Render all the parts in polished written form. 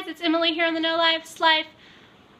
guys, it's Emily here on the No Life's Life.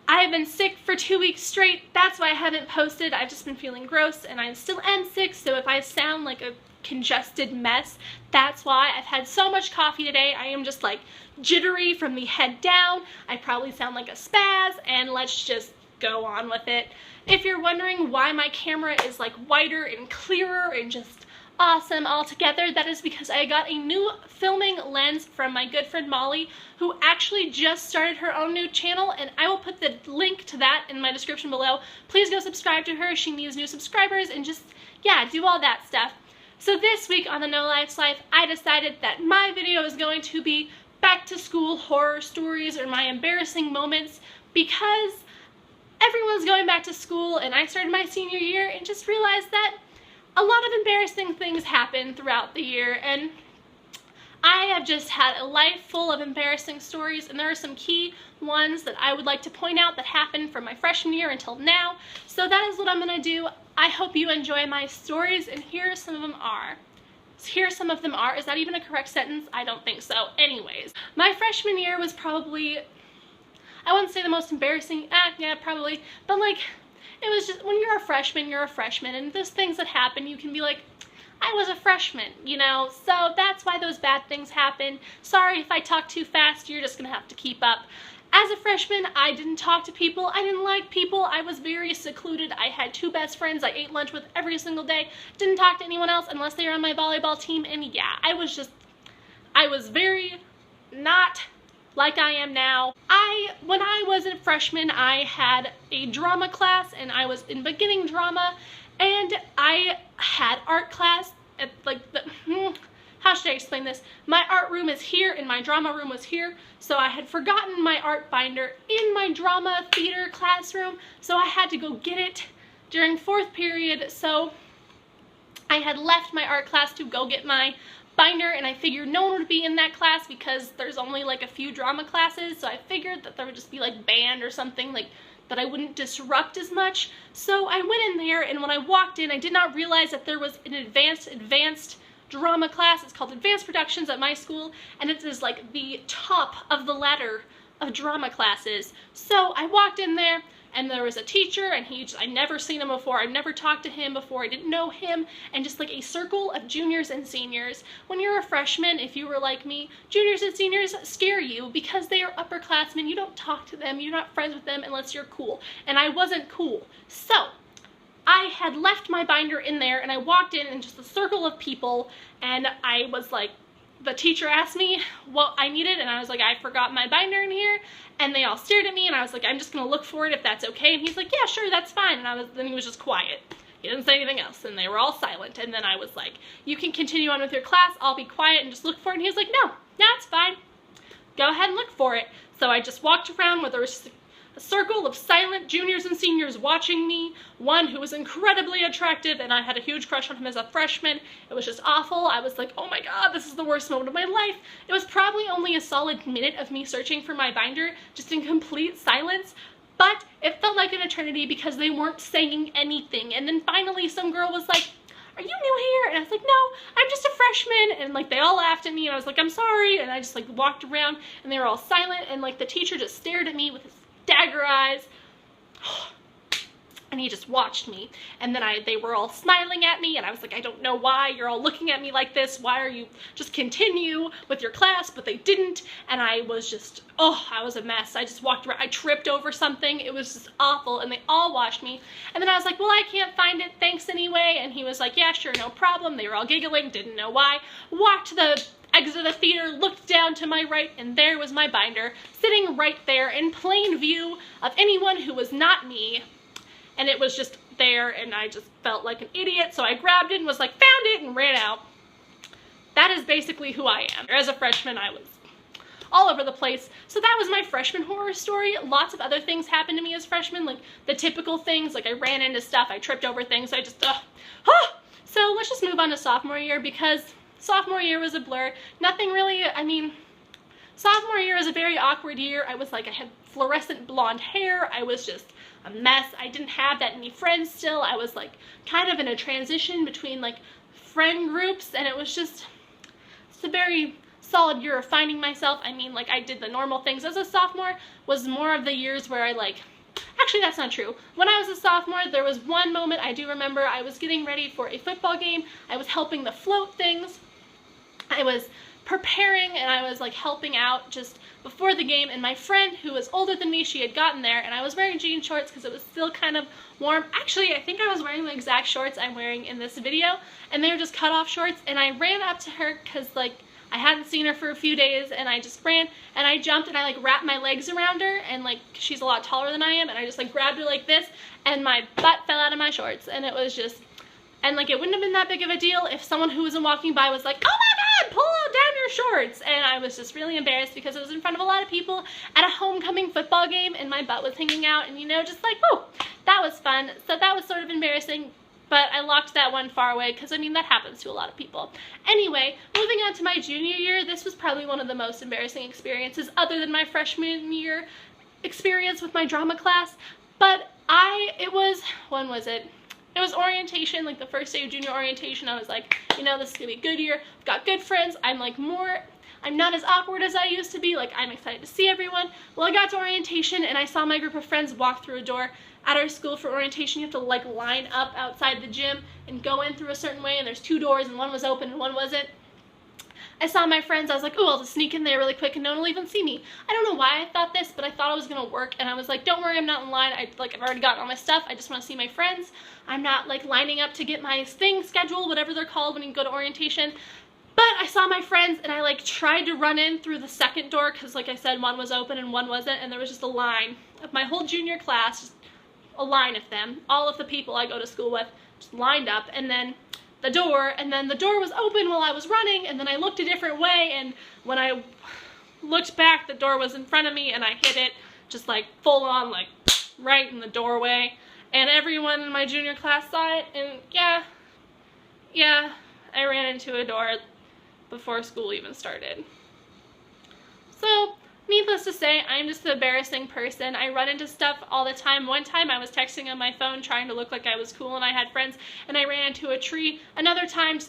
I have been sick for 2 weeks straight. That's why I haven't posted. I've just been feeling gross and I still am sick, so if I sound like a congested mess, that's why. I've had so much coffee today. I am just like jittery from the head down. I probably sound like a spaz, and let's just go on with it. If you're wondering why my camera is like whiter and clearer and just awesome altogether, that is because I got a new filming lens from my good friend Molly, who actually just started her own new channel, and I will put the link to that in my description below. Please go subscribe to her. She needs new subscribers, and just, yeah, do all that stuff. So this week on the No Life's Life, I decided that my video is going to be back to school horror stories or my embarrassing moments, because everyone's going back to school and I started my senior year and just realized that a lot of embarrassing things happen throughout the year, and I have just had a life full of embarrassing stories, and there are some key ones that I would like to point out that happened from my freshman year until now. So that is what I'm going to do. I hope you enjoy my stories, and here some of them are. Here some of them are. Is that even a correct sentence? I don't think so. Anyways, my freshman year was probably, I wouldn't say the most embarrassing, yeah, probably, but like, it was just, when you're a freshman, and there's things that happen, you can be like, I was a freshman, you know, so that's why those bad things happen. Sorry if I talk too fast, you're just gonna have to keep up. As a freshman, I didn't talk to people, I didn't like people, I was very secluded. I had 2 best friends I ate lunch with every single day, didn't talk to anyone else unless they were on my volleyball team, and yeah, I was very not like I am now. When I was a freshman, I had a drama class, and I was in beginning drama, and I had art class at like how should I explain this? My art room is here and my drama room was here, so I had forgotten my art binder in my drama theater classroom, so I had to go get it during 4th period. So I had left my art class to go get my binder, and I figured no one would be in that class because there's only like a few drama classes, so I figured that there would just be like band or something like that I wouldn't disrupt as much. So I went in there, and when I walked in, I did not realize that there was an advanced drama class. It's called Advanced Productions at my school, and it is like the top of the ladder of drama classes. So I walked in there, and there was a teacher, and I'd never seen him before, I'd never talked to him before, I didn't know him, and just like a circle of juniors and seniors. When you're a freshman, if you were like me, juniors and seniors scare you because they are upperclassmen. You don't talk to them, you're not friends with them unless you're cool, and I wasn't cool. So I had left my binder in there, and I walked in and just a circle of people, and I was like, the teacher asked me what I needed, and I was like, I forgot my binder in here, and they all stared at me, and I was like, I'm just gonna look for it if that's okay, and he's like, yeah, sure, that's fine, and then he was just quiet. He didn't say anything else, and they were all silent, and then I was like, you can continue on with your class, I'll be quiet and just look for it, and he was like, no, it's fine. Go ahead and look for it. So I just walked around where there was a circle of silent juniors and seniors watching me, one who was incredibly attractive, and I had a huge crush on him as a freshman. It was just awful. I was like, oh my god, this is the worst moment of my life. It was probably only a solid minute of me searching for my binder, just in complete silence, but it felt like an eternity because they weren't saying anything. And then finally some girl was like, are you new here? And I was like, no, I'm just a freshman. And like they all laughed at me, and I was like, I'm sorry. And I just like walked around, and they were all silent, and like the teacher just stared at me with his dagger eyes, and he just watched me, and then they were all smiling at me, and I was like, I don't know why you're all looking at me like this, why are you, just continue with your class, but they didn't, and I was just, I was a mess. I just walked around, I tripped over something, it was just awful, and they all watched me, and then I was like, well, I can't find it, thanks anyway, and he was like, yeah, sure, no problem. They were all giggling, didn't know why, walked to the exit of the theater, looked down to my right, and there was my binder, sitting right there in plain view of anyone who was not me, and it was just there, and I just felt like an idiot, so I grabbed it and was like, found it, and ran out. That is basically who I am. As a freshman, I was all over the place. So that was my freshman horror story. Lots of other things happened to me as freshmen, like the typical things, like I ran into stuff, I tripped over things, I just, So let's just move on to sophomore year, because sophomore year was a blur. Nothing really, I mean, sophomore year was a very awkward year. I had fluorescent blonde hair. I was just a mess. I didn't have that many friends still. I was like kind of in a transition between like friend groups, and it was just, it's a very solid year of finding myself. I mean, like, I did the normal things. As a sophomore was more of the years where I, like, actually, that's not true. When I was a sophomore, there was one moment I do remember. I was getting ready for a football game. I was helping the float things. I was preparing, and I was, like, helping out just before the game, and my friend, who was older than me, she had gotten there, and I was wearing jean shorts because it was still kind of warm. Actually, I think I was wearing the exact shorts I'm wearing in this video, and they were just cut-off shorts, and I ran up to her because, like, I hadn't seen her for a few days, and I just ran, and I jumped, and I, like, wrapped my legs around her, and, like, she's a lot taller than I am, and I just, like, grabbed her like this, and my butt fell out of my shorts, and it was just, and, like, it wouldn't have been that big of a deal if someone who wasn't walking by was like, oh my god, pull down your shorts, and I was just really embarrassed because it was in front of a lot of people at a homecoming football game, and my butt was hanging out, and, you know, just like, whoa, that was fun. So that was sort of embarrassing, but I locked that one far away because, I mean, that happens to a lot of people. Anyway, moving on to my junior year, this was probably one of the most embarrassing experiences other than my freshman year experience with my drama class, but when was it? It was orientation, like the first day of junior orientation. I was like, you know, this is gonna be a good year. I've got good friends. I'm not as awkward as I used to be. Like, I'm excited to see everyone. Well, I got to orientation and I saw my group of friends walk through a door. At our school for orientation, you have to, like, line up outside the gym and go in through a certain way, and there's 2 doors and one was open and one wasn't. I saw my friends, I was like, oh, I'll just sneak in there really quick and no one will even see me. I don't know why I thought this, but I thought it was gonna work, and I was like, don't worry, I'm not in line. I've already gotten all my stuff. I just want to see my friends. I'm not, like, lining up to get my thing scheduled, whatever they're called when you go to orientation. But I saw my friends, and I, like, tried to run in through the second door because, like I said, one was open and one wasn't, and there was just a line of my whole junior class, just a line of them, all of the people I go to school with, just lined up, and then the door was open while I was running, and then I looked a different way, and when I looked back, the door was in front of me, and I hit it just, like, full on, like, right in the doorway, and everyone in my junior class saw it, and yeah, I ran into a door before school even started. So, needless to say, I'm just an embarrassing person. I run into stuff all the time. One time I was texting on my phone trying to look like I was cool and I had friends, and I ran into a tree. Another time,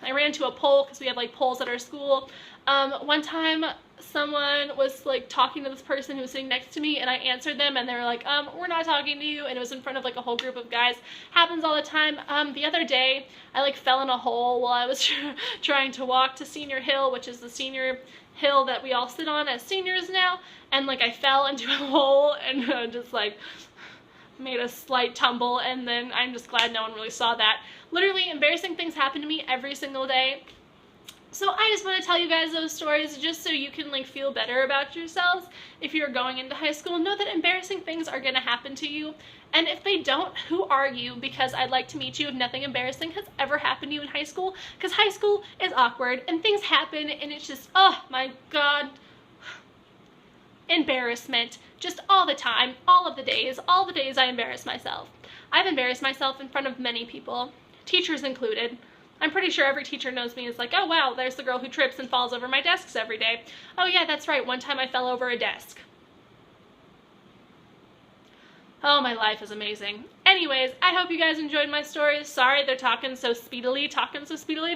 I ran into a pole because we have, like, poles at our school. One time someone was, like, talking to this person who was sitting next to me, and I answered them, and they were like, we're not talking to you, and it was in front of, like, a whole group of guys. Happens all the time. The other day, I, like, fell in a hole while I was trying to walk to Senior Hill, which is the senior hill that we all sit on as seniors now, and, like, I fell into a hole and just, like, made a slight tumble, and then I'm just glad no one really saw that. Literally, embarrassing things happen to me every single day. So I just want to tell you guys those stories just so you can, like, feel better about yourselves if you're going into high school. Know that embarrassing things are going to happen to you, and if they don't, who are you? Because I'd like to meet you if nothing embarrassing has ever happened to you in high school, because high school is awkward and things happen and it's just, oh my god, embarrassment just all the time, all the days I embarrass myself. I've embarrassed myself in front of many people, teachers included. I'm pretty sure every teacher knows me as, like, oh wow, there's the girl who trips and falls over my desks every day. Oh yeah, that's right, one time I fell over a desk. Oh, my life is amazing. Anyways, I hope you guys enjoyed my stories. Sorry they're talking so speedily.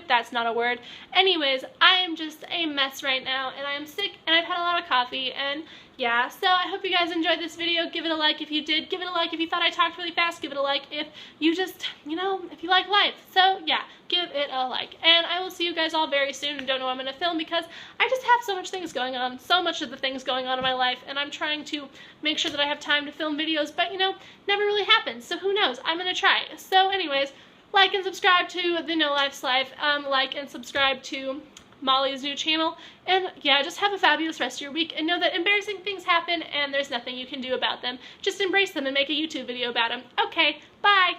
That's not a word. Anyways, I am just a mess right now, and I am sick, and I've had a lot of coffee, and yeah, so I hope you guys enjoyed this video. Give it a like if you did. Give it a like if you thought I talked really fast. Give it a like if you just, you know, if you like life. So yeah, give it a like. And I will see you guys all very soon, and don't know when I'm going to film because I just have so much things going on. So much of the things going on in my life, and I'm trying to make sure that I have time to film videos, but, you know, never really happens. So who knows? I'm going to try. So anyways, like and subscribe to The No Life's Life. Like and subscribe to Molly's new channel, and yeah, just have a fabulous rest of your week, and know that embarrassing things happen and there's nothing you can do about them. Just embrace them and make a YouTube video about them. Okay, bye!